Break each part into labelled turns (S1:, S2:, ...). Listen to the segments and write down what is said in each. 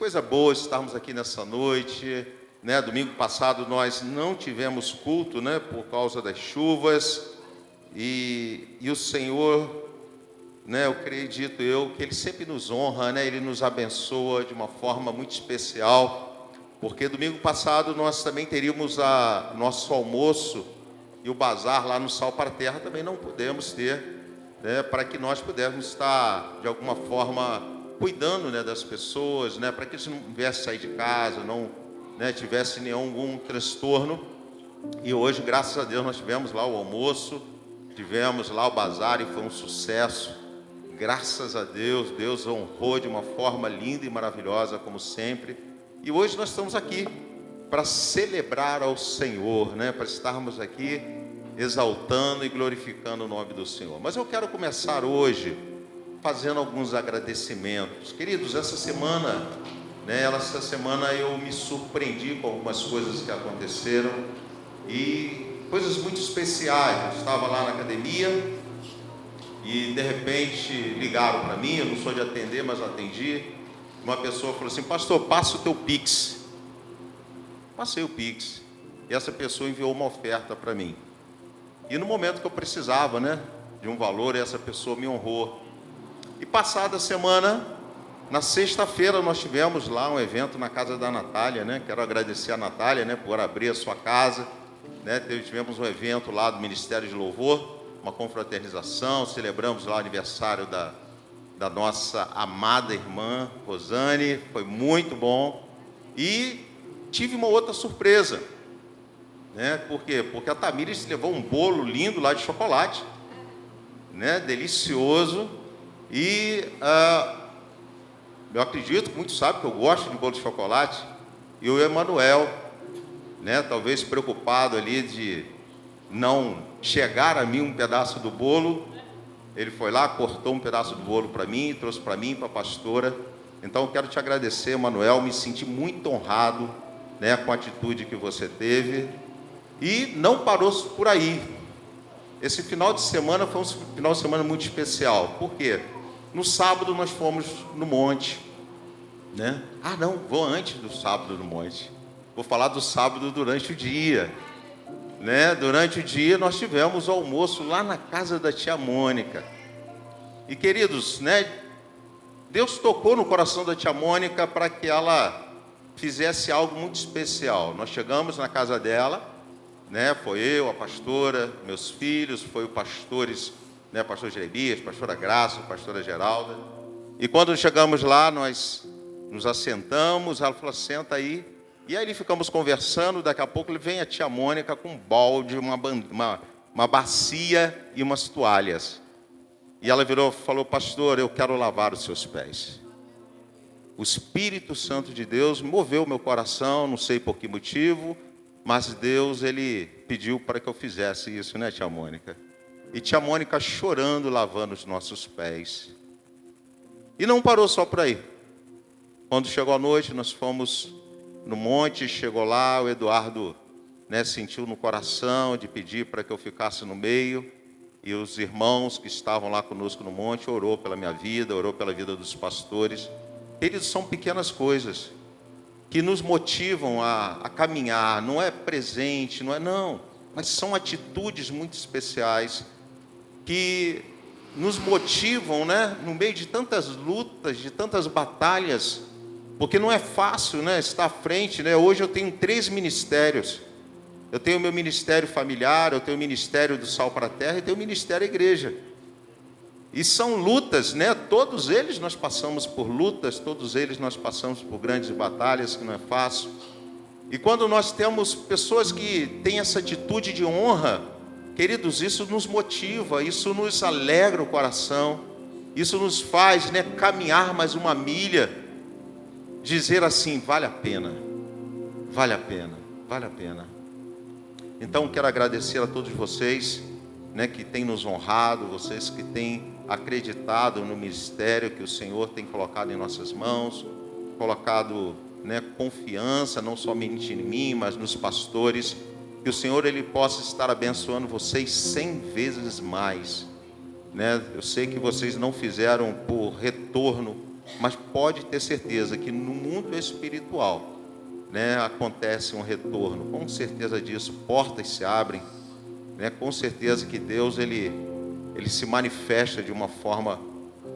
S1: Coisa boa estarmos aqui nessa noite, né? Domingo passado nós não tivemos culto, né? Por causa das chuvas e o Senhor, né? Eu acredito que Ele sempre nos honra, né? Ele nos abençoa de uma forma muito especial, porque domingo passado nós também teríamos nosso almoço e o bazar lá no Sal para a Terra também não pudemos ter, né? Para que nós pudéssemos estar de alguma forma cuidando, né, das pessoas, né, para que eles não tivessem sair de casa, não, né, tivesse nenhum transtorno. E hoje, graças a Deus, nós tivemos lá o almoço, tivemos lá o bazar e foi um sucesso. Graças a Deus, Deus honrou de uma forma linda e maravilhosa, como sempre. E hoje nós estamos aqui para celebrar ao Senhor, né, para estarmos aqui exaltando e glorificando o nome do Senhor. Mas eu quero começar hoje fazendo alguns agradecimentos. Queridos, essa semana eu me surpreendi com algumas coisas que aconteceram e coisas muito especiais. Eu estava lá na academia e de repente ligaram para mim, eu não sou de atender, mas atendi. Uma pessoa falou assim: pastor, passa o teu Pix. Passei o Pix e essa pessoa enviou uma oferta para mim. E no momento que eu precisava, né, de um valor, essa pessoa me honrou. E passada a semana, na sexta-feira, nós tivemos lá um evento na casa da Natália, né? Quero agradecer a Natália, né, por abrir a sua casa, né? Tivemos um evento lá do Ministério de Louvor, uma confraternização, celebramos lá o aniversário da nossa amada irmã Rosane, foi muito bom. E tive uma outra surpresa, né? Por quê? Porque a Tamires levou um bolo lindo lá de chocolate, né? Delicioso. E eu acredito que muitos sabem que eu gosto de bolo de chocolate. E o Emanuel, né, talvez preocupado ali de não chegar a mim um pedaço do bolo, ele foi lá, cortou um pedaço do bolo para mim, trouxe para mim e para a pastora. Então eu quero te agradecer, Emanuel, me senti muito honrado, né, com a atitude que você teve. E não parou por aí. Esse final de semana foi um final de semana muito especial. Por quê? No sábado nós fomos no monte, né? Não, vou antes do sábado no monte. Vou falar do sábado durante o dia, né? Durante o dia nós tivemos o almoço lá na casa da tia Mônica. E queridos, né? Deus tocou no coração da tia Mônica para que ela fizesse algo muito especial. Nós chegamos na casa dela, né? Foi eu, a pastora, meus filhos, foi os pastores, né? Pastor Jeremias, pastora Graça, pastora Geralda. E quando chegamos lá, nós nos assentamos, ela falou: senta aí. E aí ficamos conversando, daqui a pouco vem a tia Mônica com um balde, uma bacia e umas toalhas. E ela virou e falou: pastor, eu quero lavar os seus pés. O Espírito Santo de Deus moveu meu coração, não sei por que motivo, mas Deus, Ele pediu para que eu fizesse isso, né, tia Mônica? E tia Mônica chorando, lavando os nossos pés. E não parou só por aí. Quando chegou a noite, nós fomos no monte, chegou lá, o Eduardo, né, sentiu no coração de pedir para que eu ficasse no meio. E os irmãos que estavam lá conosco no monte orou pela minha vida, orou pela vida dos pastores. Eles são pequenas coisas que nos motivam a caminhar. Não é presente, não, mas são atitudes muito especiais que nos motivam, né, no meio de tantas lutas, de tantas batalhas, porque não é fácil, né, estar à frente, né? Hoje eu tenho 3 ministérios. Eu tenho o meu ministério familiar, eu tenho o ministério do Sal para a Terra e tenho o ministério igreja. E são lutas, né? Todos eles nós passamos por lutas, todos eles nós passamos por grandes batalhas, que não é fácil. E quando nós temos pessoas que têm essa atitude de honra, queridos, isso nos motiva, isso nos alegra o coração, isso nos faz, né, caminhar mais uma milha, dizer assim: vale a pena, vale a pena, vale a pena. Então quero agradecer a todos vocês, né, que têm nos honrado, vocês que têm acreditado no ministério que o Senhor tem colocado em nossas mãos, colocado, né, confiança, não somente em mim, mas nos pastores. Que o Senhor, Ele possa estar abençoando vocês 100 vezes mais, né? Eu sei que vocês não fizeram por retorno, mas pode ter certeza que no mundo espiritual, né, acontece um retorno, com certeza disso, portas se abrem, né, com certeza que Deus ele se manifesta de uma forma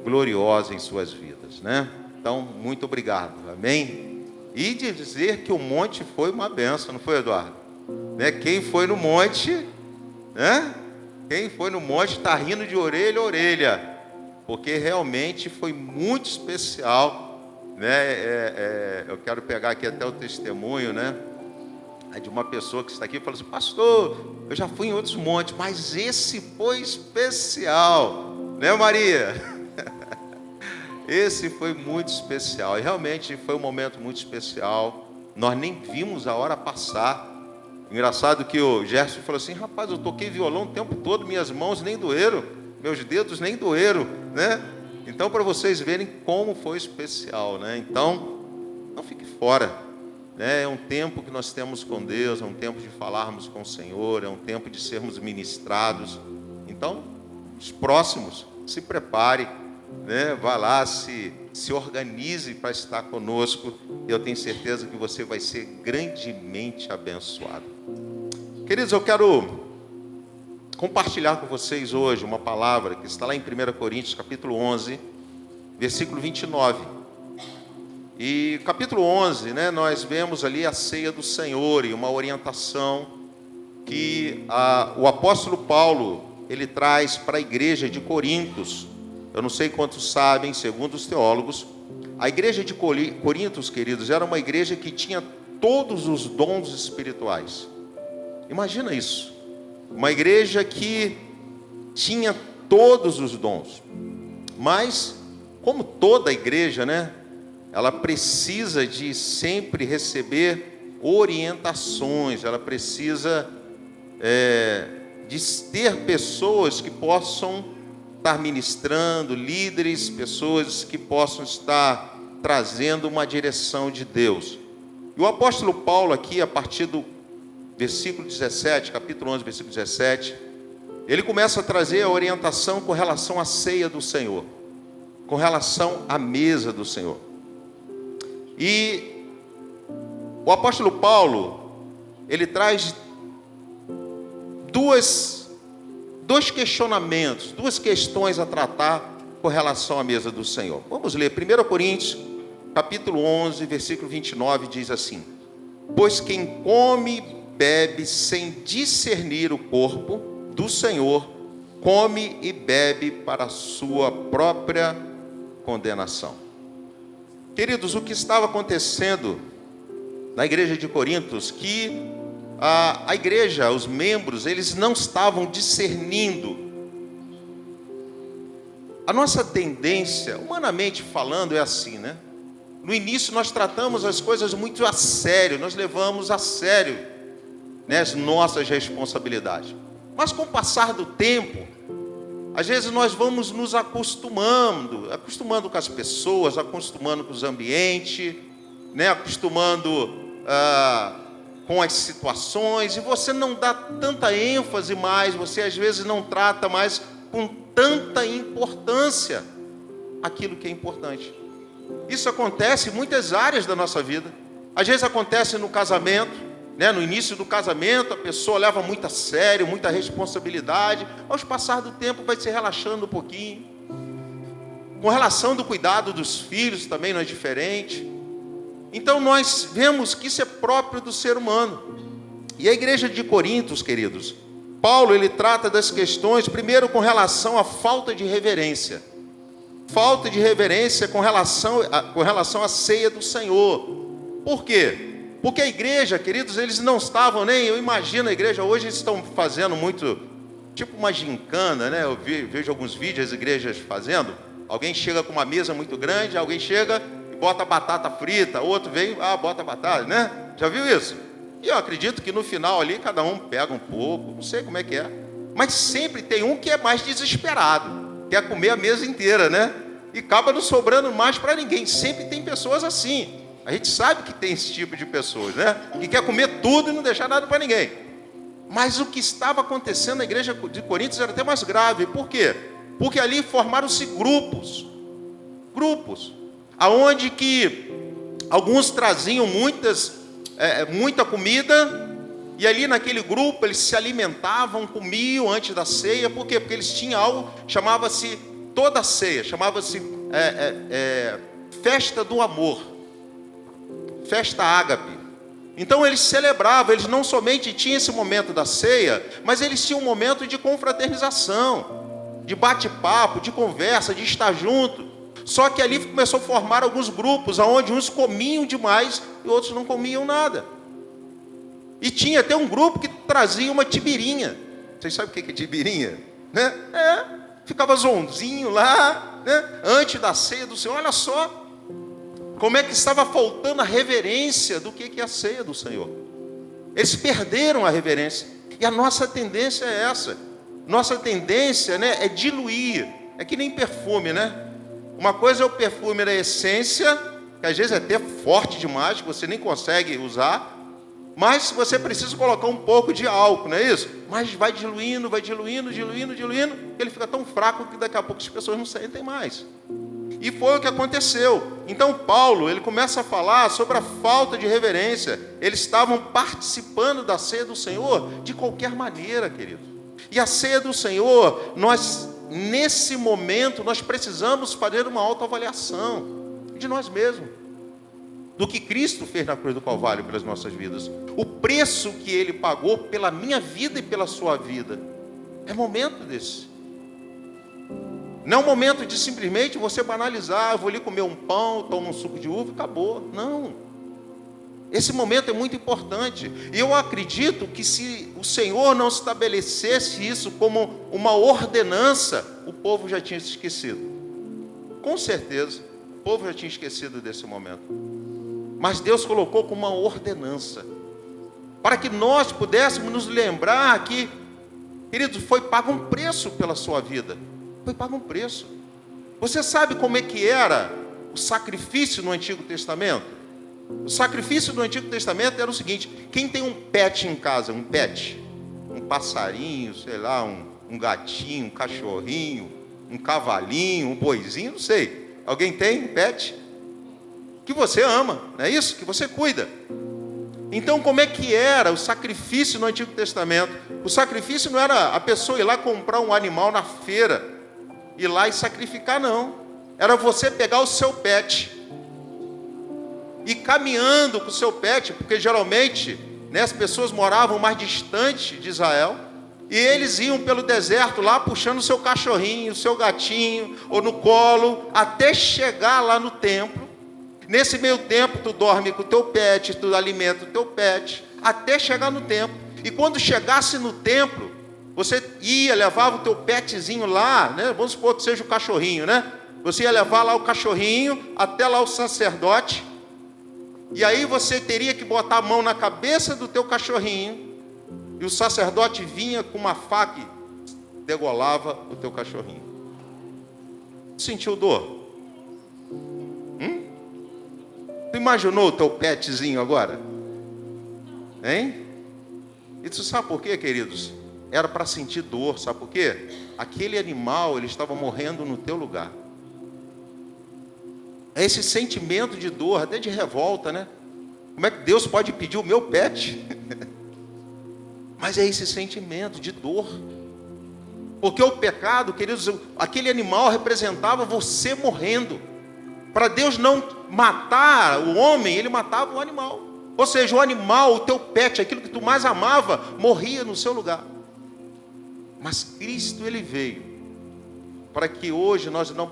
S1: gloriosa em suas vidas, né? Então, muito obrigado, amém? E de dizer que o monte foi uma benção, não foi, Eduardo? Né? Quem foi no monte, né? Quem foi no monte está rindo de orelha a orelha, porque realmente foi muito especial, né? Eu quero pegar aqui até o testemunho, né, de uma pessoa que está aqui e falou assim: pastor, eu já fui em outros montes, mas esse foi especial, né, Maria? Esse foi muito especial, e realmente foi um momento muito especial. Nós nem vimos a hora passar. Engraçado que o Gerson falou assim: rapaz, eu toquei violão o tempo todo, minhas mãos nem doeram, meus dedos nem doeram, né? Então, para vocês verem como foi especial, né? Então, não fique fora, né? É um tempo que nós temos com Deus, é um tempo de falarmos com o Senhor, é um tempo de sermos ministrados. Então, os próximos, se prepare, né? Vá lá, se organize para estar conosco. Eu tenho certeza que você vai ser grandemente abençoado. Queridos, eu quero compartilhar com vocês hoje uma palavra que está lá em 1 Coríntios, capítulo 11, versículo 29. E capítulo 11, né, nós vemos ali a ceia do Senhor e uma orientação que o apóstolo Paulo, ele traz para a igreja de Corintos. Eu não sei quantos sabem, segundo os teólogos, a igreja de Corintos, queridos, era uma igreja que tinha todos os dons espirituais. Imagina isso. Uma igreja que tinha todos os dons. Mas, como toda igreja, né, ela precisa de sempre receber orientações, ela precisa de ter pessoas que possam estar ministrando, líderes, pessoas que possam estar trazendo uma direção de Deus. E o apóstolo Paulo aqui, a partir do versículo 17, capítulo 11, versículo 17, ele começa a trazer a orientação com relação à ceia do Senhor, com relação à mesa do Senhor. E o apóstolo Paulo, ele traz dois questionamentos, duas questões a tratar com relação à mesa do Senhor. Vamos ler 1 Coríntios, capítulo 11, versículo 29, diz assim: pois quem come bebe sem discernir o corpo do Senhor, come e bebe para a sua própria condenação. Queridos, o que estava acontecendo na igreja de Corintos, que a igreja, os membros, eles não estavam discernindo. A nossa tendência, humanamente falando, é assim, né? No início nós tratamos as coisas muito a sério, nós levamos a sério, né, as nossas responsabilidades. Mas com o passar do tempo, às vezes nós vamos nos acostumando com as pessoas, acostumando com os ambientes, né, acostumando com as situações, e você não dá tanta ênfase mais, você às vezes não trata mais com tanta importância aquilo que é importante. Isso acontece em muitas áreas da nossa vida. Às vezes acontece no casamento, né? No início do casamento, a pessoa leva muito a sério, muita responsabilidade. Ao passar do tempo, vai se relaxando um pouquinho. Com relação do cuidado dos filhos, também não é diferente. Então, nós vemos que isso é próprio do ser humano. E a igreja de Corintos, queridos, Paulo, ele trata das questões, primeiro com relação à falta de reverência. Falta de reverência com relação à ceia do Senhor. Por quê? Porque a igreja, queridos, eles não estavam nem... Eu imagino a igreja hoje, eles estão fazendo muito, tipo uma gincana, né? Eu vejo alguns vídeos as igrejas fazendo. Alguém chega com uma mesa muito grande, alguém chega e bota batata frita, outro vem, bota batata, né? Já viu isso? E eu acredito que no final ali, cada um pega um pouco, não sei como é que é. Mas sempre tem um que é mais desesperado, quer comer a mesa inteira, né? E acaba não sobrando mais para ninguém. Sempre tem pessoas assim. A gente sabe que tem esse tipo de pessoas, né? Que quer comer tudo e não deixar nada para ninguém. Mas o que estava acontecendo na igreja de Corintos era até mais grave. Por quê? Porque ali formaram-se grupos. aonde que alguns traziam muita comida, e ali naquele grupo eles se alimentavam, comiam antes da ceia. Por quê? Porque eles tinham algo, chamava-se toda a ceia, chamava-se festa do amor, festa ágape. Então eles celebravam, eles não somente tinham esse momento da ceia, mas eles tinham um momento de confraternização, de bate-papo, de conversa, de estar junto. Só que ali começou a formar alguns grupos, onde uns comiam demais e outros não comiam nada. E tinha até um grupo que trazia uma tibirinha. Vocês sabem o que é tibirinha? Né? Ficava zonzinho lá, né? Antes da ceia do Senhor. Olha só como é que estava faltando a reverência do que é a ceia do Senhor. Eles perderam a reverência. E a nossa tendência é essa. Nossa tendência, né, é diluir. É que nem perfume, né? Uma coisa é o perfume da essência, que às vezes é até forte demais, que você nem consegue usar. Mas você precisa colocar um pouco de álcool, não é isso? Mas vai diluindo, ele fica tão fraco que daqui a pouco as pessoas não sentem mais. E foi o que aconteceu. Então Paulo, ele começa a falar sobre a falta de reverência. Eles estavam participando da ceia do Senhor de qualquer maneira, querido. E a ceia do Senhor, nesse momento, nós precisamos fazer uma autoavaliação de nós mesmos, do que Cristo fez na cruz do Calvário pelas nossas vidas, o preço que Ele pagou pela minha vida e pela sua vida. É momento desse. Não é um momento de simplesmente você banalizar, eu vou ali comer um pão, tomo um suco de uva e acabou. Não. Esse momento é muito importante. E eu acredito que se o Senhor não estabelecesse isso como uma ordenança, o povo já tinha se esquecido. Com certeza, o povo já tinha esquecido desse momento. Mas Deus colocou como uma ordenança, para que nós pudéssemos nos lembrar que, queridos, foi pago um preço pela sua vida. Foi pago um preço. Você sabe como é que era o sacrifício no Antigo Testamento? O sacrifício do Antigo Testamento era o seguinte: quem tem um pet em casa, um passarinho, sei lá, um gatinho, um cachorrinho, um cavalinho, um boizinho, não sei. Alguém tem pet? Que você ama, não é isso? Que você cuida. Então, como é que era o sacrifício no Antigo Testamento? O sacrifício não era a pessoa ir lá comprar um animal na feira, ir lá e sacrificar, não. Era você pegar o seu pet e caminhando com o seu pet, porque geralmente, né, as pessoas moravam mais distante de Israel, e eles iam pelo deserto lá puxando o seu cachorrinho, o seu gatinho, ou no colo, até chegar lá no templo. Nesse meio tempo, tu dorme com o teu pet, tu alimenta o teu pet, até chegar no templo. E quando chegasse no templo, você ia, levava o teu petzinho lá, né? Vamos supor que seja o cachorrinho, né? Você ia levar lá o cachorrinho, até lá o sacerdote, e aí você teria que botar a mão na cabeça do teu cachorrinho, e o sacerdote vinha com uma faca e degolava o teu cachorrinho. Sentiu dor? Tu imaginou o teu petzinho agora? Hein? E tu sabe por quê, queridos? Era para sentir dor, sabe por quê? Aquele animal, ele estava morrendo no teu lugar. É esse sentimento de dor, até de revolta, né? Como é que Deus pode pedir o meu pet? Mas é esse sentimento de dor. Porque o pecado, queridos, aquele animal representava você morrendo. Para Deus não matar o homem, Ele matava o animal. Ou seja, o animal, o teu pet, aquilo que tu mais amava, morria no seu lugar. Mas Cristo, Ele veio para que hoje nós não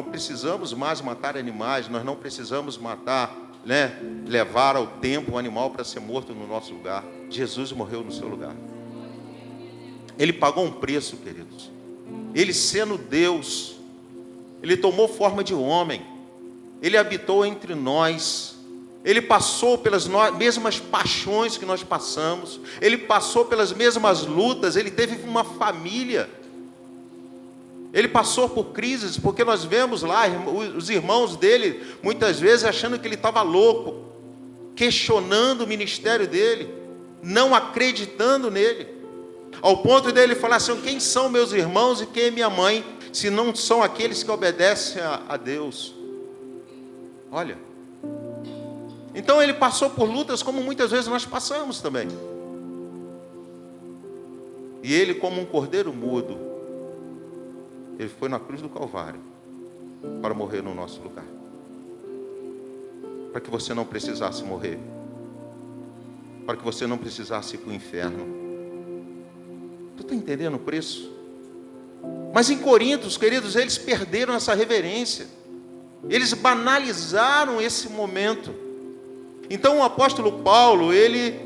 S1: precisamos mais matar animais, nós não precisamos matar, né, levar ao templo o animal para ser morto no nosso lugar. Jesus morreu no seu lugar. Ele pagou um preço, queridos. Ele, sendo Deus, Ele tomou forma de homem. Ele habitou entre nós. Ele passou pelas mesmas paixões que nós passamos. Ele passou pelas mesmas lutas. Ele teve uma família. Ele passou por crises, porque nós vemos lá os irmãos dele, muitas vezes achando que ele estava louco, questionando o ministério dele, não acreditando nele, ao ponto dele falar assim: quem são meus irmãos e quem é minha mãe, se não são aqueles que obedecem a Deus? Olha. Então ele passou por lutas como muitas vezes nós passamos também. E ele, como um cordeiro mudo, ele foi na cruz do Calvário para morrer no nosso lugar. Para que você não precisasse morrer. Para que você não precisasse ir para o inferno. Tu está entendendo o preço? Mas em Corinto, queridos, eles perderam essa reverência. Eles banalizaram esse momento. Então o apóstolo Paulo, ele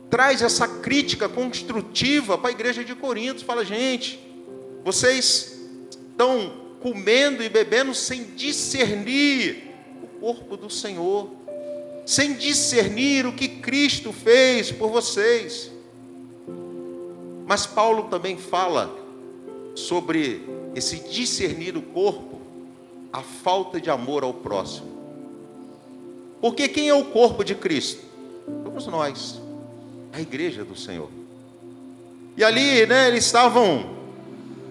S1: traz essa crítica construtiva para a igreja de Corinto. Fala, gente, vocês estão comendo e bebendo sem discernir o corpo do Senhor, sem discernir o que Cristo fez por vocês. Mas Paulo também fala sobre esse discernir o corpo, a falta de amor ao próximo. Porque quem é o corpo de Cristo? Somos nós, a igreja do Senhor. E ali, eles estavam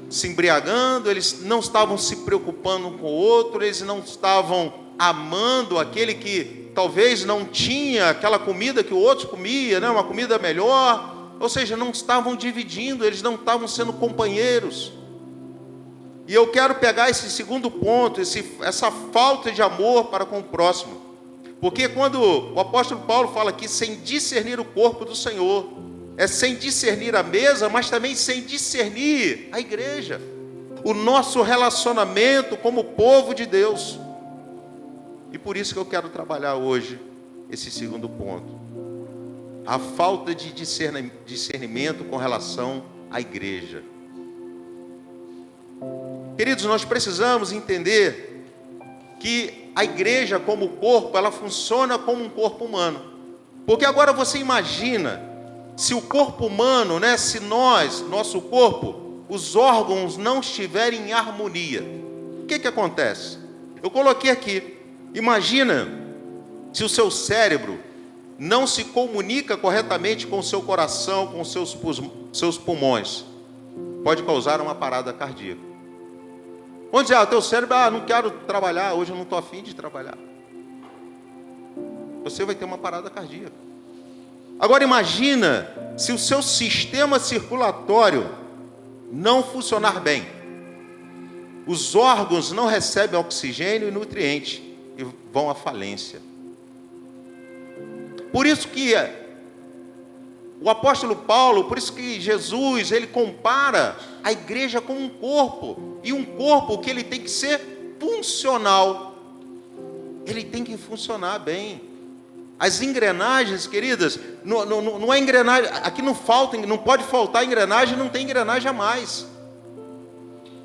S1: se embriagando, eles não estavam se preocupando um com o outro, eles não estavam amando aquele que talvez não tinha aquela comida que o outro comia, uma comida melhor. Ou seja, não estavam dividindo, eles não estavam sendo companheiros. E eu quero pegar esse segundo ponto, essa falta de amor para com o próximo. Porque quando o apóstolo Paulo fala aqui, sem discernir o corpo do Senhor, é sem discernir a mesa, mas também sem discernir a igreja, o nosso relacionamento como povo de Deus. E por isso que eu quero trabalhar hoje esse segundo ponto. A falta de discernimento com relação à igreja. Queridos, nós precisamos entender que a igreja como corpo, ela funciona como um corpo humano. Porque agora você imagina, se o corpo humano, se nosso corpo, os órgãos não estiverem em harmonia, o que acontece? Eu coloquei aqui, imagina se o seu cérebro não se comunica corretamente com o seu coração, com os seus pulmões, pode causar uma parada cardíaca. Vamos dizer, o teu cérebro, não quero trabalhar, hoje eu não estou afim de trabalhar. Você vai ter uma parada cardíaca. Agora imagina se o seu sistema circulatório não funcionar bem. Os órgãos não recebem oxigênio e nutrientes e vão à falência. Por isso que o apóstolo Paulo, por isso que Jesus, ele compara a igreja com um corpo. E um corpo que ele tem que ser funcional. Ele tem que funcionar bem. As engrenagens, queridas, não é engrenagem, aqui não pode faltar engrenagem, não tem engrenagem a mais.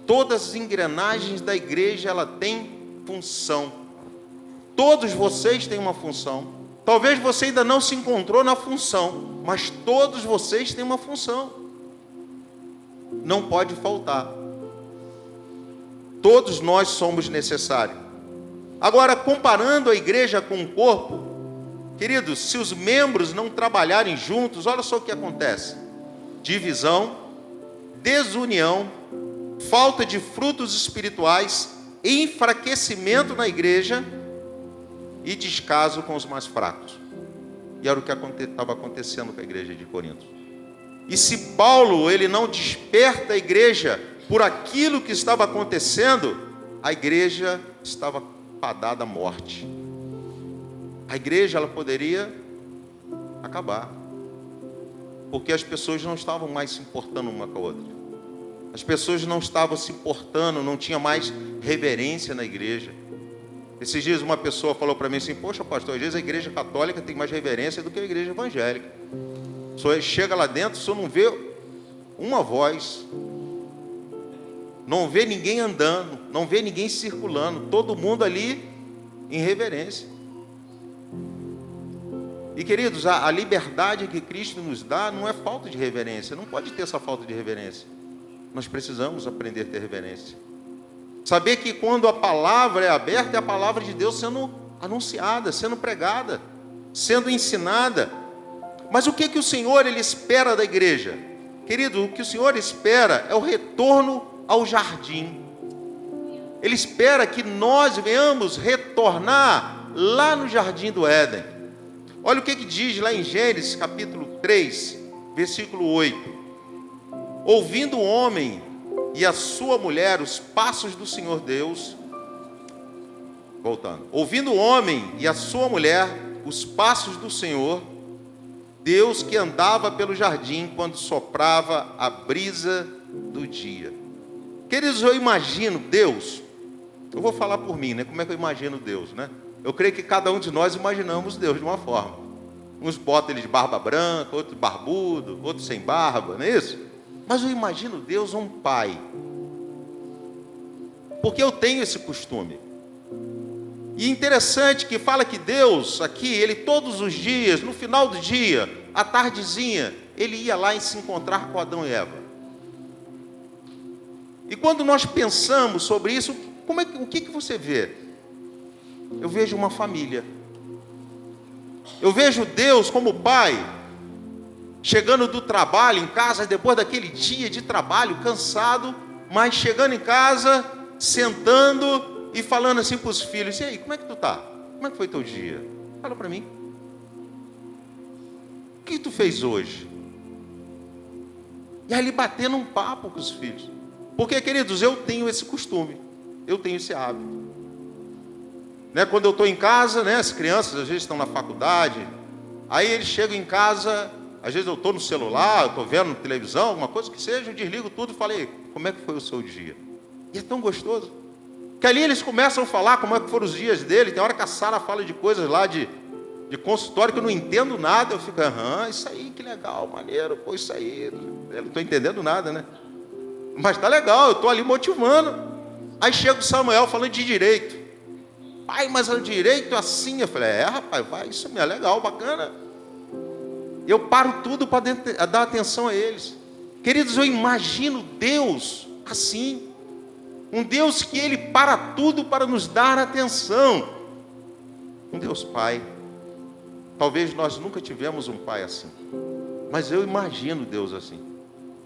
S1: Todas as engrenagens da igreja, ela tem função. Todos vocês têm uma função. Talvez você ainda não se encontrou na função, mas todos vocês têm uma função. Não pode faltar. Todos nós somos necessários. Agora, comparando a igreja com o corpo, queridos, se os membros não trabalharem juntos, olha só o que acontece: divisão, desunião, falta de frutos espirituais, enfraquecimento na igreja e descaso com os mais fracos. E era o que estava acontecendo com a igreja de Corinto. E se Paulo, ele não desperta a igreja por aquilo que estava acontecendo, a igreja estava fadada à morte. A igreja, ela poderia acabar, porque as pessoas não estavam mais se importando uma com a outra. As pessoas não estavam se importando, não tinha mais reverência na igreja. Esses dias uma pessoa falou para mim assim: poxa, pastor, às vezes a igreja católica tem mais reverência do que a igreja evangélica. O senhor chega lá dentro, o senhor não vê uma voz, não vê ninguém andando, não vê ninguém circulando, todo mundo ali em reverência. E queridos, a liberdade que Cristo nos dá não é falta de reverência, não pode ter essa falta de reverência. Nós precisamos aprender a ter reverência. Saber que quando a palavra é aberta, é a palavra de Deus sendo anunciada, sendo pregada, sendo ensinada. Mas o que o Senhor, ele espera da igreja? Querido, o que o Senhor espera é o retorno ao jardim. Ele espera que nós venhamos retornar lá no jardim do Éden. Olha o que diz lá em Gênesis capítulo 3, versículo 8. Ouvindo o homem e a sua mulher os passos do Senhor Deus, voltando, ouvindo o homem e a sua mulher os passos do Senhor Deus, que andava pelo jardim quando soprava a brisa do dia. Queridos, eu imagino Deus, eu vou falar por mim, né? Como é que eu imagino Deus, né? Eu creio que cada um de nós imaginamos Deus de uma forma. Uns botam ele de barba branca, outros barbudo, outros sem barba, não é isso? Mas eu imagino Deus um pai. Porque eu tenho esse costume. E interessante que fala que Deus, aqui, ele todos os dias, no final do dia, à tardezinha, ele ia lá e se encontrar com Adão e Eva. E quando nós pensamos sobre isso, o que você vê? Eu vejo uma família. Eu vejo Deus como pai, chegando do trabalho em casa, depois daquele dia de trabalho, cansado, mas chegando em casa, sentando e falando assim para os filhos: e aí, como é que tu tá? Como é que foi teu dia? Fala para mim. O que tu fez hoje? E aí ele batendo um papo com os filhos. Porque, queridos, eu tenho esse costume, eu tenho esse hábito. Né? Quando eu estou em casa, né, as crianças às vezes estão na faculdade, aí eles chegam em casa, às vezes eu estou no celular, estou vendo televisão, alguma coisa que seja, eu desligo tudo e falei: como é que foi o seu dia? E é tão gostoso. Que ali eles começam a falar como é que foram os dias dele. Tem hora que a Sara fala de coisas lá de consultório que eu não entendo nada. Eu fico: isso aí, que legal, maneiro, pô, isso aí. Eu não estou entendendo nada, né? Mas tá legal, eu estou ali motivando. Aí chega o Samuel falando de direito. Pai, mas o direito assim? Eu falei: rapaz, vai, isso é legal, bacana. Eu paro tudo para dar atenção a eles. Queridos, eu imagino Deus assim. Um Deus que Ele para tudo para nos dar atenção. Um Deus Pai. Talvez nós nunca tivemos um pai assim, mas eu imagino Deus assim.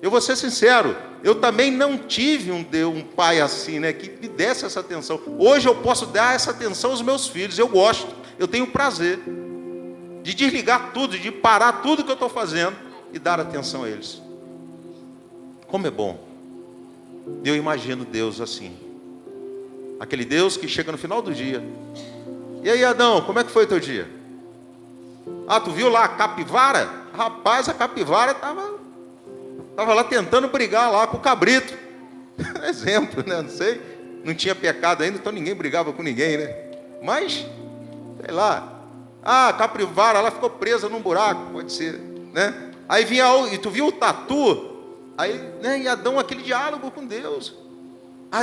S1: Eu vou ser sincero, eu também não tive um pai assim, né, que me desse essa atenção. Hoje eu posso dar essa atenção aos meus filhos, eu gosto, eu tenho prazer de desligar tudo, de parar tudo que eu estou fazendo e dar atenção a eles. Como é bom. Eu imagino Deus assim. Aquele Deus que chega no final do dia: e aí, Adão, como é que foi o teu dia? Tu viu lá a capivara? Rapaz, a capivara estava lá tentando brigar lá com o cabrito. Exemplo, né? Não sei. Não tinha pecado ainda, então ninguém brigava com ninguém, né? Mas, sei lá. A capivara, ela ficou presa num buraco, pode ser, né? Aí vinha, e tu viu o tatu? Aí, né, e Adão, aquele diálogo com Deus.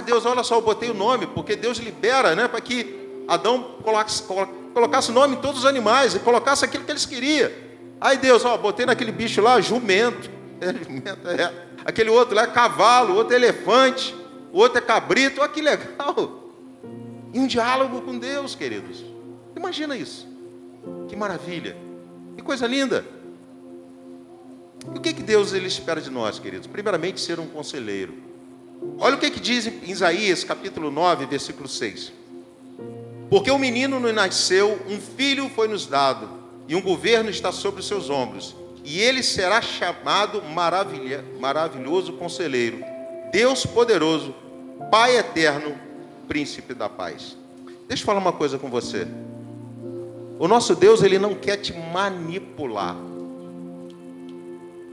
S1: Deus, olha só, eu botei o nome, porque Deus libera, né, para que Adão colocasse o nome em todos os animais, e colocasse aquilo que eles queriam. Aí Deus, botei naquele bicho lá, jumento. Aquele outro lá é cavalo, o outro é elefante, o outro é cabrito. Olha que legal. E um diálogo com Deus, queridos. Imagina isso. Que maravilha. Que coisa linda. E o que Deus ele espera de nós, queridos? Primeiramente, ser um conselheiro. Olha o que diz em Isaías, capítulo 9, versículo 6. Porque um menino nos nasceu, um filho foi nos dado, e um governo está sobre os seus ombros. E ele será chamado maravilhoso conselheiro, Deus poderoso, Pai eterno, príncipe da paz. Deixa eu falar uma coisa com você. O nosso Deus, ele não quer te manipular.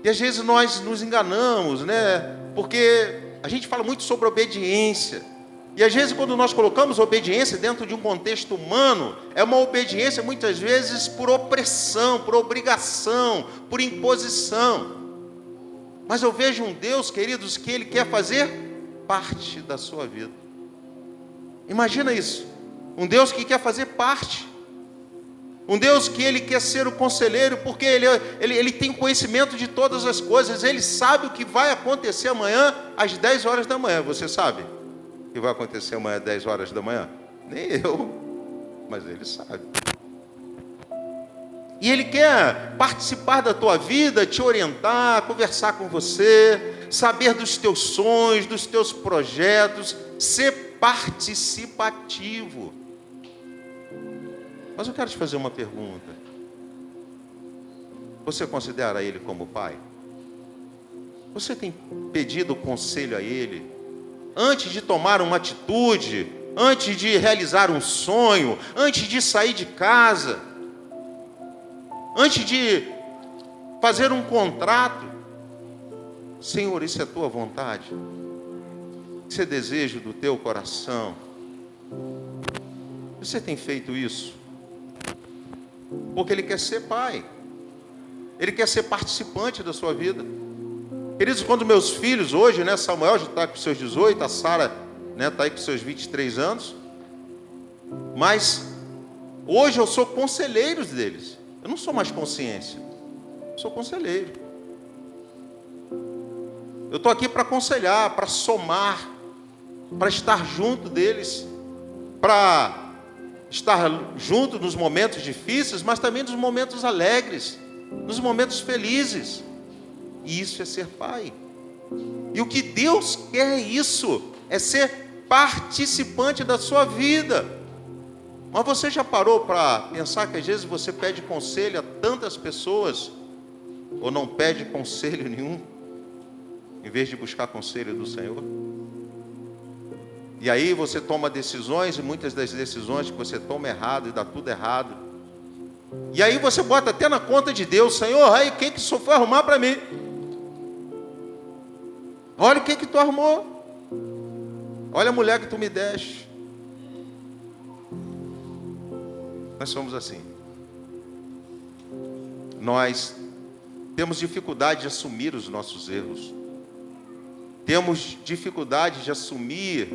S1: E às vezes nós nos enganamos, né? Porque a gente fala muito sobre obediência. E às vezes quando nós colocamos obediência dentro de um contexto humano, é uma obediência muitas vezes por opressão, por obrigação, por imposição. Mas eu vejo um Deus, queridos, que Ele quer fazer parte da sua vida. Imagina isso. Um Deus que quer fazer parte. Um Deus que Ele quer ser o conselheiro, porque Ele tem conhecimento de todas as coisas. Ele sabe o que vai acontecer amanhã às 10 horas da manhã. Você sabe o que vai acontecer amanhã às 10 horas da manhã? Nem eu, mas Ele sabe. E Ele quer participar da tua vida, te orientar, conversar com você, saber dos teus sonhos, dos teus projetos, ser participativo. Mas eu quero te fazer uma pergunta. Você considera Ele como Pai? Você tem pedido conselho a Ele? Antes de tomar uma atitude, antes de realizar um sonho, antes de sair de casa, antes de fazer um contrato, Senhor, isso é a tua vontade? Isso é desejo do teu coração? Você tem feito isso? Porque Ele quer ser Pai. Ele quer ser participante da sua vida. Queridos, quando meus filhos hoje, né, Samuel já está com seus 18, a Sara, né, está aí com seus 23 anos. Mas hoje eu sou conselheiro deles. Eu não sou mais consciência. Eu sou conselheiro. Eu estou aqui para aconselhar, para somar, para estar junto deles, para estar junto nos momentos difíceis, mas também nos momentos alegres, nos momentos felizes. E isso é ser pai. E o que Deus quer é isso, é ser participante da sua vida. Mas você já parou para pensar que às vezes você pede conselho a tantas pessoas, ou não pede conselho nenhum, em vez de buscar conselho do Senhor? E aí você toma decisões, e muitas das decisões que você toma errado, e dá tudo errado. E aí você bota até na conta de Deus: Senhor, aí quem que o Senhor foi arrumar para mim? Olha o que tu arrumou. Olha a mulher que tu me deste. Nós somos assim. Nós temos dificuldade de assumir os nossos erros. Temos dificuldade de assumir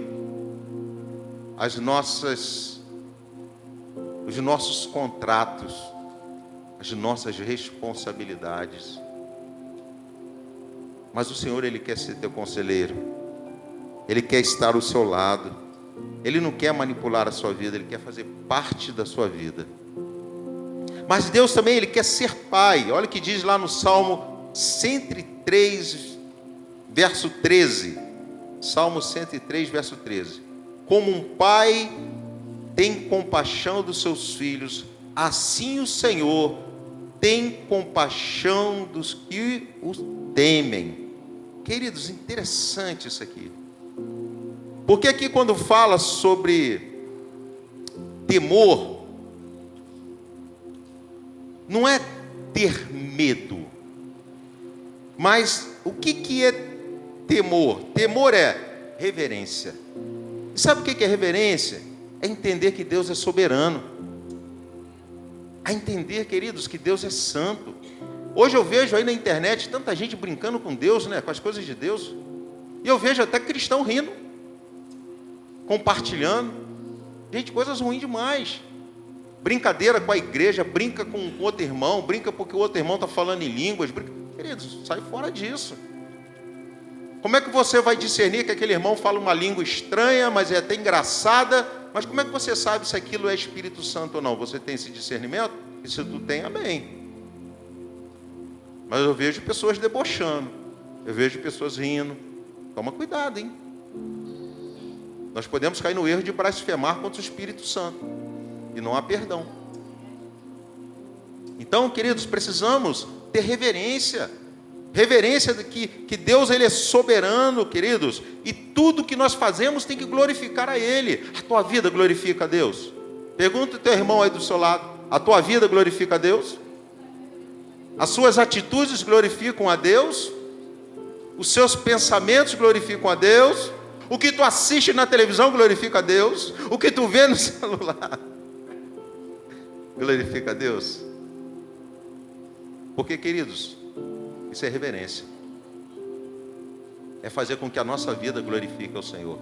S1: os nossos contratos, as nossas responsabilidades. Mas o Senhor, Ele quer ser teu conselheiro. Ele quer estar ao seu lado. Ele não quer manipular a sua vida, Ele quer fazer parte da sua vida. Mas Deus também, Ele quer ser Pai. Olha o que diz lá no Salmo 103, verso 13. Salmo 103, verso 13. Como um pai tem compaixão dos seus filhos, assim o Senhor tem compaixão dos que os temem. Queridos, interessante isso aqui. Porque aqui quando fala sobre temor, não é ter medo. Mas o que é temor? Temor é reverência. E sabe o que é reverência? É entender que Deus é soberano. A entender, queridos, que Deus é santo. Hoje eu vejo aí na internet tanta gente brincando com Deus, né, com as coisas de Deus. E eu vejo até cristão rindo, compartilhando. Gente, coisas ruins demais. Brincadeira com a igreja, brinca com outro irmão, brinca porque o outro irmão está falando em línguas. Queridos, sai fora disso. Como é que você vai discernir que aquele irmão fala uma língua estranha, mas é até engraçada? Mas como é que você sabe se aquilo é Espírito Santo ou não? Você tem esse discernimento? E se tu tem, amém. Mas eu vejo pessoas debochando. Eu vejo pessoas rindo. Toma cuidado, hein? Nós podemos cair no erro de blasfemar contra o Espírito Santo. E não há perdão. Então, queridos, precisamos ter reverência. Reverência de que Deus, Ele é soberano, queridos. E tudo que nós fazemos tem que glorificar a Ele. A tua vida glorifica a Deus? Pergunta o teu irmão aí do seu lado. A tua vida glorifica a Deus? As suas atitudes glorificam a Deus? Os seus pensamentos glorificam a Deus? O que tu assiste na televisão glorifica a Deus? O que tu vê no celular glorifica a Deus? Porque, queridos, isso é reverência. É fazer com que a nossa vida glorifique ao Senhor.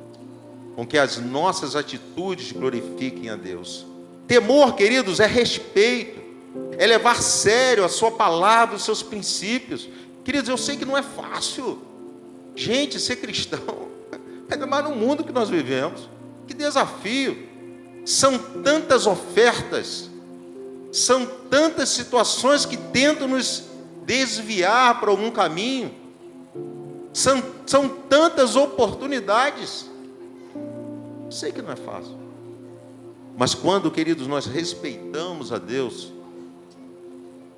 S1: Com que as nossas atitudes glorifiquem a Deus. Temor, queridos, é respeito. É levar a sério a sua palavra, os seus princípios. Queridos, eu sei que não é fácil. Gente, ser cristão, ainda mais no mundo que nós vivemos. Que desafio. São tantas ofertas. São tantas situações que tentam nos desviar para algum caminho. São tantas oportunidades. sei que não é fácil. Mas quando, queridos, nós respeitamos a Deus,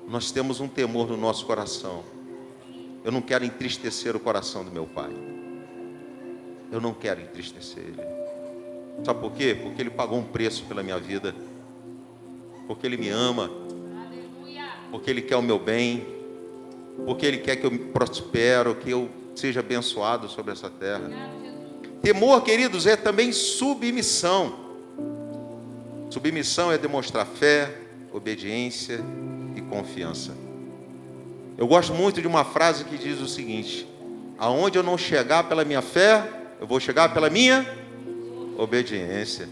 S1: nós temos um temor no nosso coração. Eu não quero entristecer o coração do meu pai. Eu não quero entristecer ele. Sabe por quê? Porque ele pagou um preço pela minha vida. Porque ele me ama. Porque ele quer o meu bem. Porque ele quer que eu prospere, que eu seja abençoado sobre essa terra. Temor, queridos, é também submissão. Submissão é demonstrar fé, obediência e confiança. Eu gosto muito de uma frase que diz o seguinte: aonde eu não chegar pela minha fé, eu vou chegar pela minha obediência.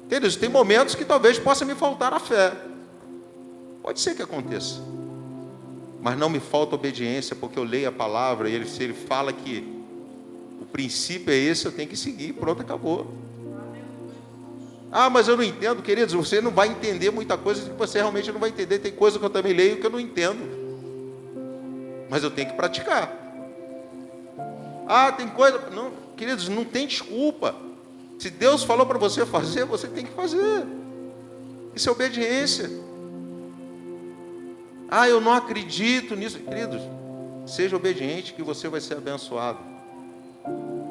S1: Queridos, tem momentos que talvez possa me faltar a fé. Pode ser que aconteça. Mas não me falta obediência, porque eu leio a palavra e se ele fala que o princípio é esse, eu tenho que seguir. Pronto, acabou. Ah, mas eu não entendo, queridos. Você não vai entender muita coisa que você realmente não vai entender. Tem coisa que eu também leio que eu não entendo. Mas eu tenho que praticar. Ah, tem coisa... Não, queridos, não tem desculpa. Se Deus falou para você fazer, você tem que fazer. Isso é obediência. Ah, eu não acredito nisso. Queridos, seja obediente que você vai ser abençoado.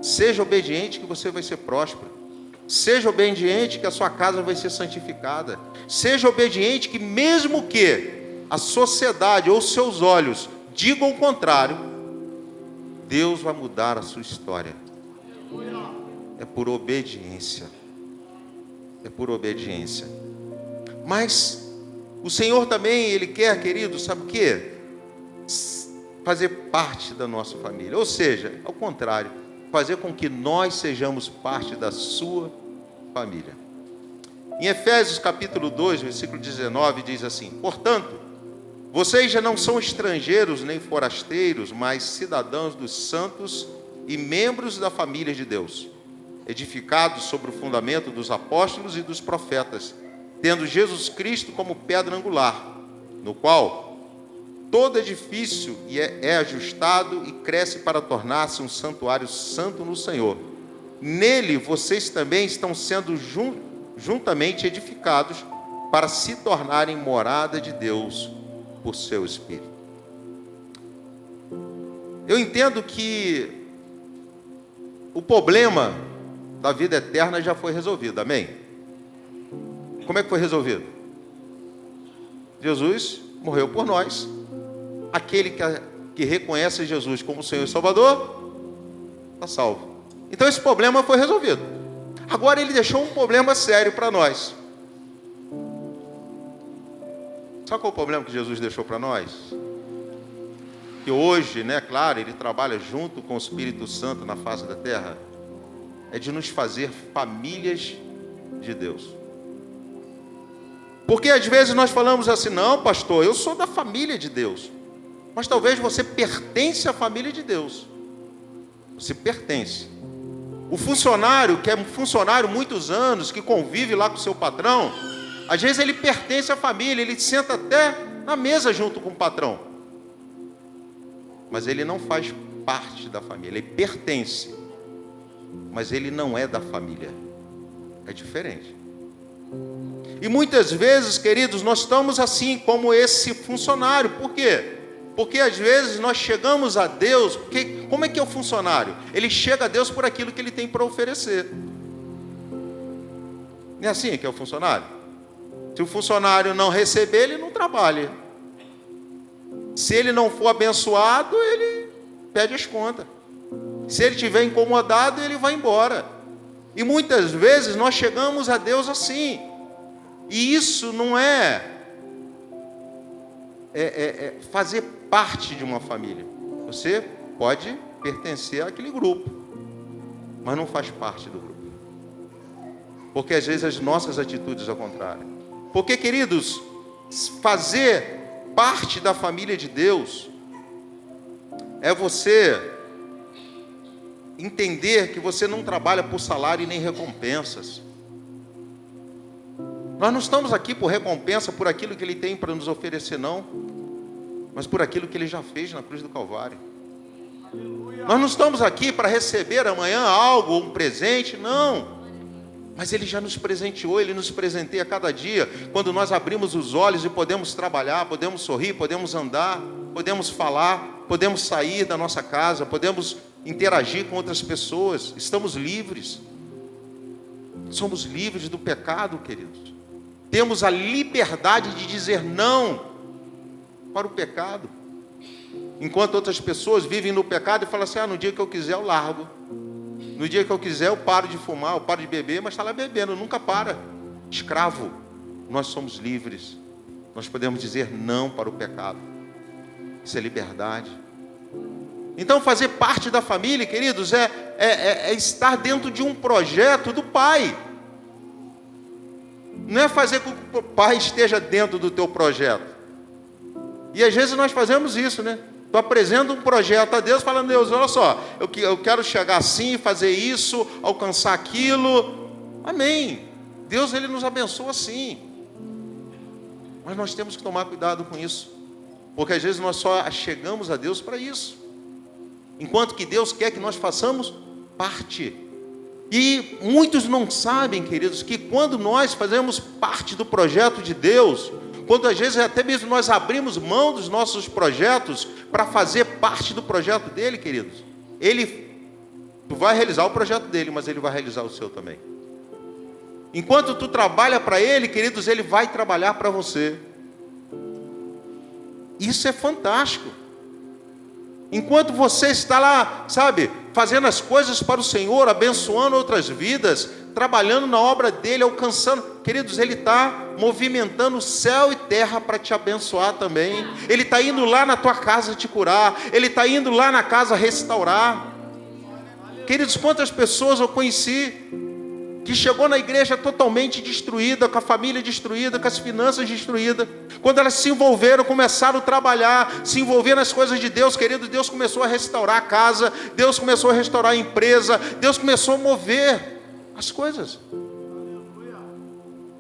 S1: Seja obediente que você vai ser próspero. Seja obediente que a sua casa vai ser santificada. Seja obediente que mesmo que a sociedade ou seus olhos digam o contrário, Deus vai mudar a sua história. É por obediência. É por obediência. Mas o Senhor também, Ele quer, querido, sabe o quê? Fazer parte da nossa família. Ou seja, ao contrário, fazer com que nós sejamos parte da sua família. Em Efésios capítulo 2, versículo 19, diz assim: portanto, vocês já não são estrangeiros nem forasteiros, mas cidadãos dos santos e membros da família de Deus, edificados sobre o fundamento dos apóstolos e dos profetas, tendo Jesus Cristo como pedra angular, no qual todo edifício é ajustado e cresce para tornar-se um santuário santo no Senhor. Nele vocês também estão sendo juntamente edificados para se tornarem morada de Deus por seu Espírito. Eu entendo que o problema da vida eterna já foi resolvido, amém? Como é que foi resolvido? Jesus morreu por nós. Aquele que reconhece Jesus como Senhor e Salvador está salvo. Então esse problema foi resolvido. Agora ele deixou um problema sério para nós. Sabe qual é o problema que Jesus deixou para nós? Que hoje, né, claro, ele trabalha junto com o Espírito Santo na face da terra. É de nos fazer famílias de Deus. Porque às vezes nós falamos assim: não, pastor, eu sou da família de Deus. Mas talvez você pertence à família de Deus. Você pertence. O funcionário, que é um funcionário muitos anos, que convive lá com o seu patrão, às vezes ele pertence à família, ele senta até na mesa junto com o patrão. Mas ele não faz parte da família, ele pertence. Mas ele não é da família. É diferente. E muitas vezes, queridos, nós estamos assim como esse funcionário. Por quê? Porque às vezes nós chegamos a Deus, porque como é que é o funcionário? Ele chega a Deus por aquilo que ele tem para oferecer. Não é assim que é o funcionário? Se o funcionário não receber, ele não trabalha. Se ele não for abençoado, ele pede as contas. Se ele estiver incomodado, ele vai embora. E muitas vezes nós chegamos a Deus assim. E isso não é fazer parte de uma família. Você pode pertencer àquele grupo, mas não faz parte do grupo. Porque às vezes as nossas atitudes ao contrário. Porque, queridos, fazer parte da família de Deus é você entender que você não trabalha por salário e nem recompensas. Nós não estamos aqui por recompensa, por aquilo que Ele tem para nos oferecer, não, mas por aquilo que Ele já fez na cruz do Calvário. Nós não estamos aqui para receber amanhã algo, um presente, não. Mas Ele já nos presenteou, Ele nos presenteia a cada dia, quando nós abrimos os olhos e podemos trabalhar, podemos sorrir, podemos andar, podemos falar, podemos sair da nossa casa, podemos interagir com outras pessoas. Estamos livres. Somos livres do pecado, queridos. Temos a liberdade de dizer não para o pecado. Enquanto outras pessoas vivem no pecado e falam assim: no dia que eu quiser eu largo. No dia que eu quiser eu paro de fumar, eu paro de beber, mas está lá bebendo, nunca para. Escravo. Nós somos livres. Nós podemos dizer não para o pecado. Isso é liberdade. Então fazer parte da família, queridos, é estar dentro de um projeto do Pai. Não é fazer com que o Pai esteja dentro do teu projeto. E às vezes nós fazemos isso, né? Tu apresenta um projeto a Deus, falando: Deus, olha só, eu quero chegar assim, fazer isso, alcançar aquilo. Amém. Deus, Ele nos abençoa assim. Mas nós temos que tomar cuidado com isso. Porque às vezes nós só chegamos a Deus para isso. Enquanto que Deus quer que nós façamos parte. E muitos não sabem, queridos, que quando nós fazemos parte do projeto de Deus, quando às vezes até mesmo nós abrimos mão dos nossos projetos para fazer parte do projeto dele, queridos, tu vai realizar o projeto dele, mas ele vai realizar o seu também. Enquanto tu trabalha para ele, queridos, ele vai trabalhar para você. Isso é fantástico. Enquanto você está lá, sabe, fazendo as coisas para o Senhor, abençoando outras vidas, trabalhando na obra dele, alcançando, queridos, ele está movimentando céu e terra para te abençoar também. Ele está indo lá na tua casa te curar, ele está indo lá na casa restaurar. Queridos, quantas pessoas eu conheci que chegou na igreja totalmente destruída, com a família destruída, com as finanças destruídas. Quando elas se envolveram, começaram a trabalhar, se envolver nas coisas de Deus, querido, Deus começou a restaurar a casa, Deus começou a restaurar a empresa, Deus começou a mover as coisas.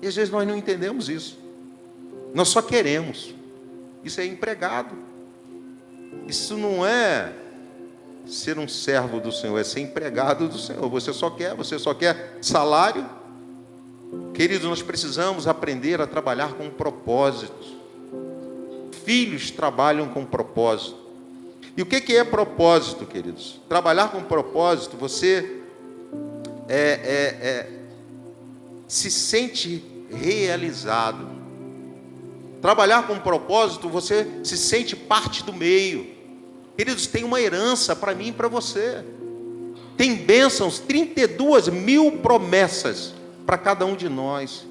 S1: E às vezes nós não entendemos isso. Nós só queremos. Isso é empregado. Isso não é ser um servo do Senhor, é ser empregado do Senhor. Você só quer salário. Queridos, nós precisamos aprender a trabalhar com propósitos. Filhos trabalham com propósito. E o que é propósito, queridos? Trabalhar com propósito, você se sente realizado. Trabalhar com propósito, você se sente parte do meio. Queridos, tem uma herança para mim e para você. Tem bênçãos, 32 mil promessas para cada um de nós.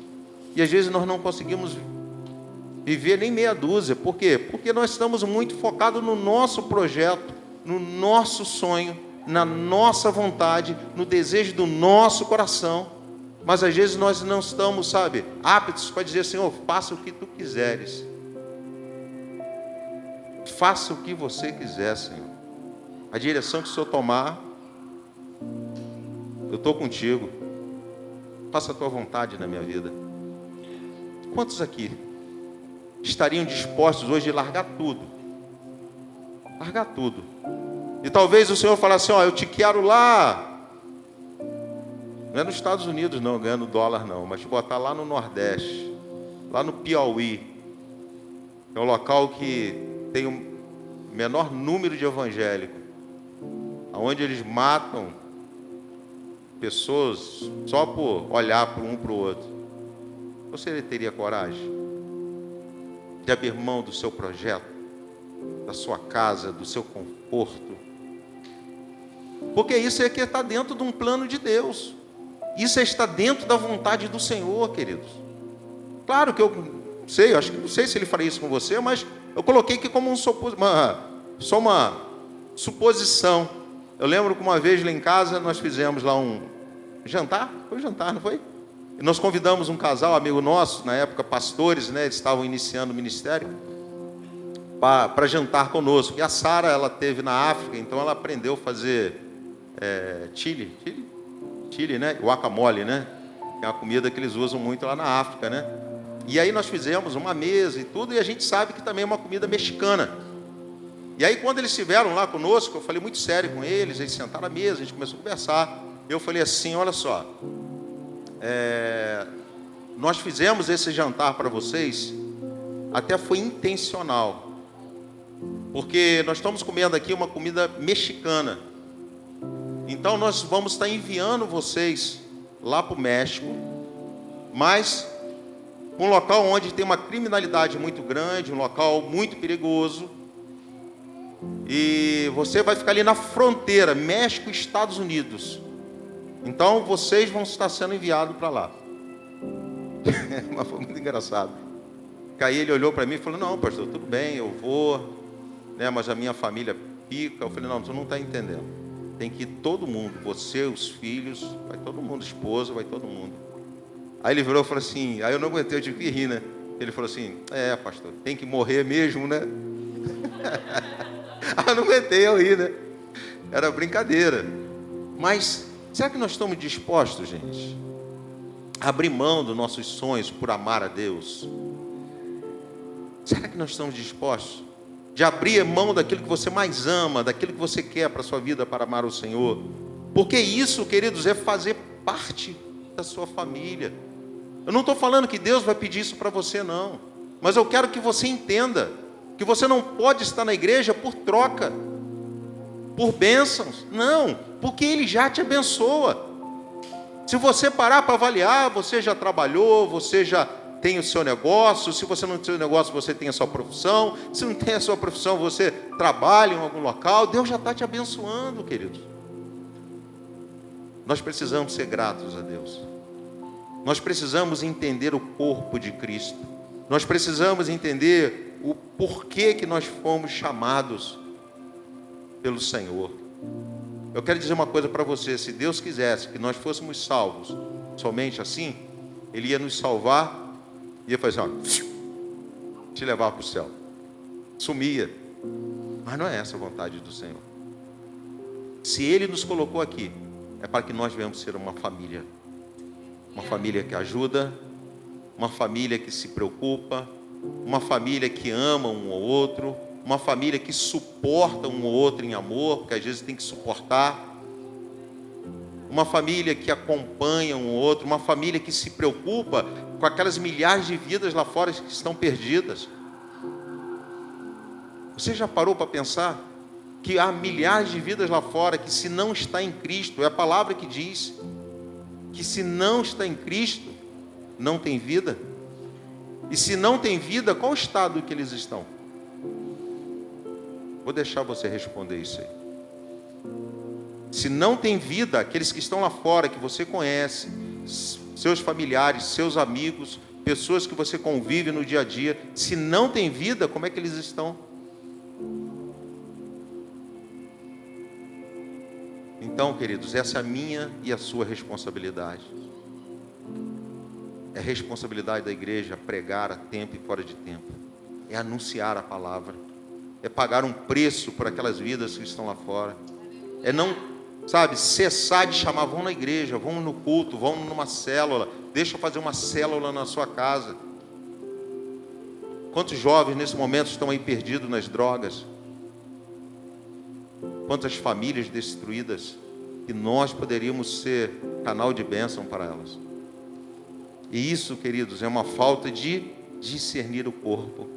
S1: E às vezes nós não conseguimos viver nem meia dúzia. Por quê? Porque nós estamos muito focados no nosso projeto, no nosso sonho, na nossa vontade, no desejo do nosso coração. Mas às vezes nós não estamos, sabe, aptos para dizer: Senhor, faça o que tu quiseres. Faça o que você quiser, Senhor. A direção que o Senhor tomar, eu estou contigo. Faça a tua vontade na minha vida. Quantos aqui estariam dispostos hoje a largar tudo? Largar tudo. E talvez o Senhor falasse: eu te quero lá. Não é nos Estados Unidos não, ganhando dólar não, mas te botar lá no Nordeste, lá no Piauí. É um local que tem o menor número de evangélicos, onde eles matam pessoas só por olhar para um para o outro. Você teria coragem de abrir mão do seu projeto, da sua casa, do seu conforto? Porque isso é que está dentro de um plano de Deus. Isso está dentro da vontade do Senhor, queridos. Claro que eu sei, acho que não sei se ele faria isso com você, mas eu coloquei aqui como só uma suposição. Eu lembro que uma vez lá em casa nós fizemos lá um jantar. Foi um jantar, não foi? E nós convidamos um casal, amigo nosso, na época pastores, né? Eles estavam iniciando o ministério, para jantar conosco. E a Sara, ela teve na África, então ela aprendeu a fazer chili, né? Guacamole, né? É uma comida que eles usam muito lá na África, né? E aí nós fizemos uma mesa e tudo, e a gente sabe que também é uma comida mexicana. E aí quando eles estiveram lá conosco, eu falei muito sério com eles, eles sentaram à mesa, a gente começou a conversar. Eu falei assim: olha só, Nós fizemos esse jantar para vocês, até foi intencional, porque nós estamos comendo aqui uma comida mexicana. Então nós vamos estar enviando vocês lá para o México, mas um local onde tem uma criminalidade muito grande, um local muito perigoso. E você vai ficar ali na fronteira, México e Estados Unidos. Então vocês vão estar sendo enviados para lá. Mas foi muito engraçado. Aí ele olhou para mim e falou: não, pastor, tudo bem, eu vou, né, mas a minha família pica. Eu falei: não, tu não está entendendo. Tem que ir todo mundo, você, os filhos, vai todo mundo, esposa, vai todo mundo. Aí ele virou e falou assim, aí eu não aguentei, eu tive que rir, né? Ele falou assim: pastor, tem que morrer mesmo, né? Aí eu não aguentei, eu ri, né? Era brincadeira. Mas será que nós estamos dispostos, gente, a abrir mão dos nossos sonhos por amar a Deus? Será que nós estamos dispostos de abrir mão daquilo que você mais ama, daquilo que você quer para a sua vida, para amar o Senhor? Porque isso, queridos, é fazer parte da sua família. Eu não estou falando que Deus vai pedir isso para você, não. Mas eu quero que você entenda que você não pode estar na igreja por troca, por bênçãos. Não, porque Ele já te abençoa. Se você parar para avaliar, você já trabalhou, você já tem o seu negócio. Se você não tem o seu negócio, você tem a sua profissão. Se não tem a sua profissão, você trabalha em algum local. Deus já está te abençoando, queridos. Nós precisamos ser gratos a Deus. Nós precisamos entender o corpo de Cristo. Nós precisamos entender o porquê que nós fomos chamados pelo Senhor. Eu quero dizer uma coisa para você: se Deus quisesse que nós fôssemos salvos somente assim, Ele ia nos salvar, ia fazer te levar para o céu, sumia. Mas não é essa a vontade do Senhor. Se Ele nos colocou aqui, é para que nós venhamos ser uma família que ajuda, uma família que se preocupa, uma família que ama um ao outro, uma família que suporta um ao outro em amor, porque às vezes tem que suportar, uma família que acompanha um ao outro, uma família que se preocupa com aquelas milhares de vidas lá fora que estão perdidas. Você já parou para pensar que há milhares de vidas lá fora que, se não está em Cristo, é a palavra que diz que se não está em Cristo, não tem vida? E se não tem vida, qual o estado que eles estão? Vou deixar você responder isso aí. Se não tem vida, aqueles que estão lá fora, que você conhece, seus familiares, seus amigos, pessoas que você convive no dia a dia, se não tem vida, como é que eles estão? Então, queridos, essa é a minha e a sua responsabilidade. É responsabilidade da igreja pregar a tempo e fora de tempo. É anunciar a palavra. É pagar um preço por aquelas vidas que estão lá fora. É não, cessar de chamar: vão na igreja, vão no culto, vão numa célula. Deixa eu fazer uma célula na sua casa. Quantos jovens nesse momento estão aí perdidos nas drogas? Quantas famílias destruídas, que nós poderíamos ser canal de bênção para elas. E isso, queridos, é uma falta de discernir o corpo.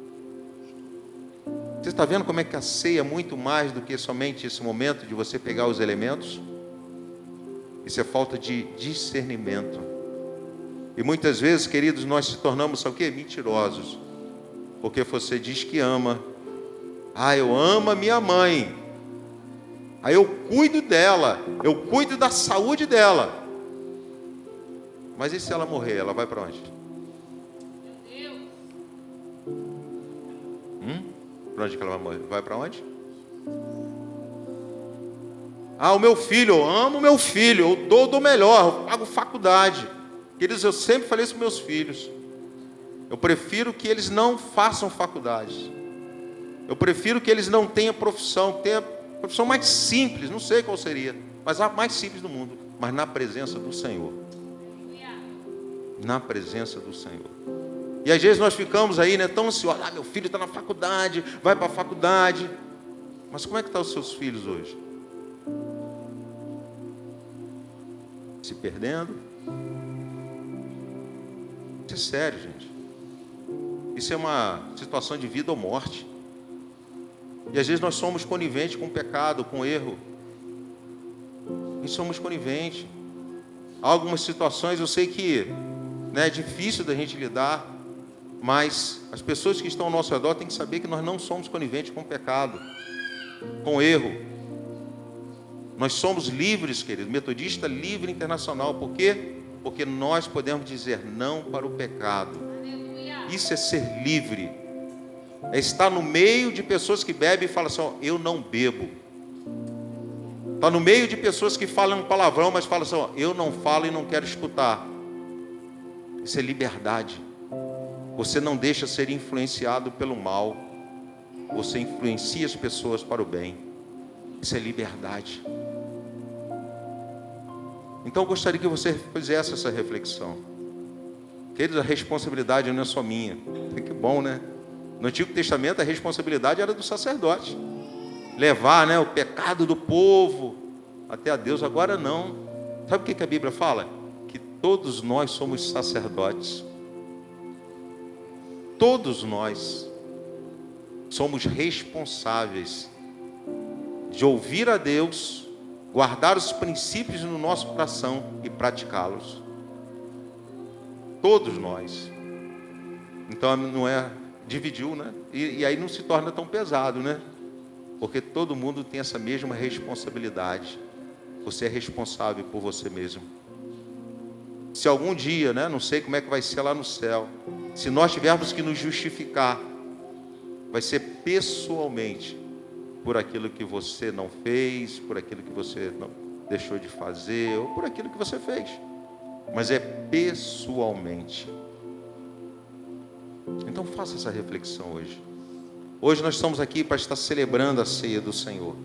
S1: Você está vendo como é que a ceia é muito mais do que somente esse momento de você pegar os elementos? Isso é falta de discernimento. E muitas vezes, queridos, nós se tornamos, sabe o quê? Mentirosos. Porque você diz que ama. Eu amo a minha mãe. Aí eu cuido dela, eu cuido da saúde dela. Mas e se ela morrer, ela vai para onde? Para onde que ela vai morrer? Vai para onde? O meu filho, eu amo meu filho, eu dou do melhor, eu pago faculdade. Queridos, eu sempre falei isso para meus filhos. Eu prefiro que eles não façam faculdade. Eu prefiro que eles não tenham profissão, tenham profissão mais simples, não sei qual seria, mas a mais simples do mundo, mas na presença do Senhor. Na presença do Senhor. E às vezes nós ficamos aí, tão ansiosos: meu filho está na faculdade, vai para a faculdade. Mas como é que estão os seus filhos hoje? Se perdendo? Isso é sério, gente. Isso é uma situação de vida ou morte. E às vezes nós somos coniventes com o pecado, com o erro. E somos coniventes. Há algumas situações, eu sei que é difícil da gente lidar, mas as pessoas que estão ao nosso redor têm que saber que nós não somos coniventes com o pecado, com o erro. Nós somos livres, querido, metodista livre internacional. Por quê? Porque nós podemos dizer não para o pecado. Isso é ser livre. É estar no meio de pessoas que bebem e falam assim, ó, eu não bebo. Está no meio de pessoas que falam palavrão, mas falam assim, ó, eu não falo e não quero escutar. Isso é liberdade. Você não deixa ser influenciado pelo mal. Você influencia as pessoas para o bem. Isso é liberdade. Então eu gostaria que você fizesse essa reflexão. Queridos, a responsabilidade não é só minha. Que bom, né? No Antigo Testamento a responsabilidade era do sacerdote. Levar, o pecado do povo até a Deus. Agora não. Sabe o que a Bíblia fala? Que todos nós somos sacerdotes. Todos nós somos responsáveis de ouvir a Deus, guardar os princípios no nosso coração e praticá-los. Todos nós. Então não é, dividiu, né? E aí não se torna tão pesado, né? Porque todo mundo tem essa mesma responsabilidade. Você é responsável por você mesmo. Se algum dia, não sei como é que vai ser lá no céu, se nós tivermos que nos justificar, vai ser pessoalmente por aquilo que você não fez, por aquilo que você não deixou de fazer, ou por aquilo que você fez. Mas é pessoalmente. Então faça essa reflexão hoje. Hoje nós estamos aqui para estar celebrando a ceia do Senhor.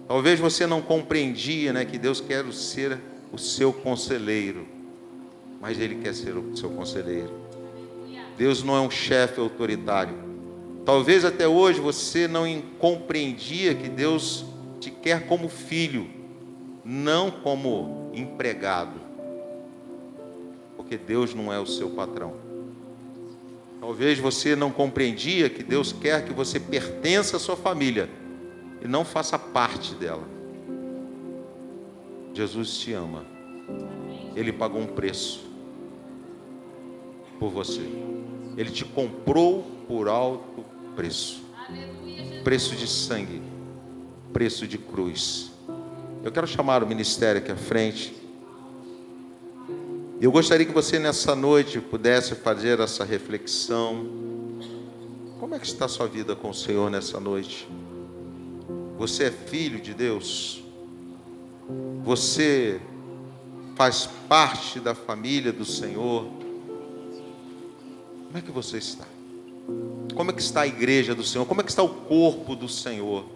S1: Talvez você não compreendia, que Deus quer ser o seu conselheiro, mas Ele quer ser o seu conselheiro. Deus não é um chefe autoritário. Talvez até hoje você não compreendia que Deus te quer como filho, não como empregado, porque Deus não é o seu patrão. Talvez você não compreendia que Deus quer que você pertença à sua família e não faça parte dela. Jesus te ama. Ele pagou um preço por você. Ele te comprou por alto preço. Preço de sangue, preço de cruz. Eu quero chamar o ministério aqui à frente. Eu gostaria que você nessa noite pudesse fazer essa reflexão. Como é que está a sua vida com o Senhor nessa noite? Você é filho de Deus? Você faz parte da família do Senhor? Como é que você está? Como é que está a igreja do Senhor? Como é que está o corpo do Senhor?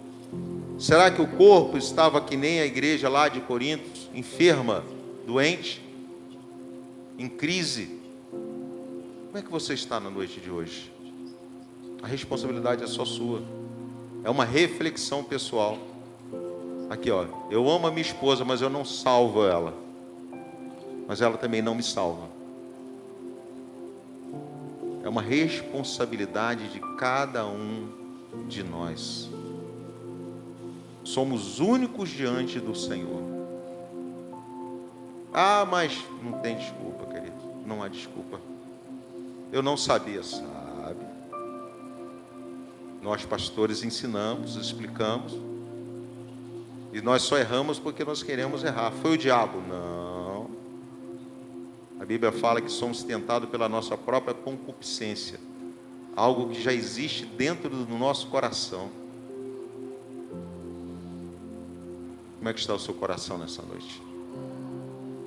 S1: Será que o corpo estava que nem a igreja lá de Corinto, enferma, doente, em crise? Como é que você está na noite de hoje? A responsabilidade é só sua. É uma reflexão pessoal. Aqui, ó, eu amo a minha esposa, mas eu não salvo ela. Mas ela também não me salva. É uma responsabilidade de cada um de nós. Somos únicos diante do Senhor. Ah, mas não tem desculpa, querido. Não há desculpa. Eu não sabia, sabe? Nós pastores ensinamos, explicamos. E nós só erramos porque nós queremos errar. Foi o diabo? Não. A Bíblia fala que somos tentados pela nossa própria concupiscência. Algo que já existe dentro do nosso coração. Como é que está o seu coração nessa noite?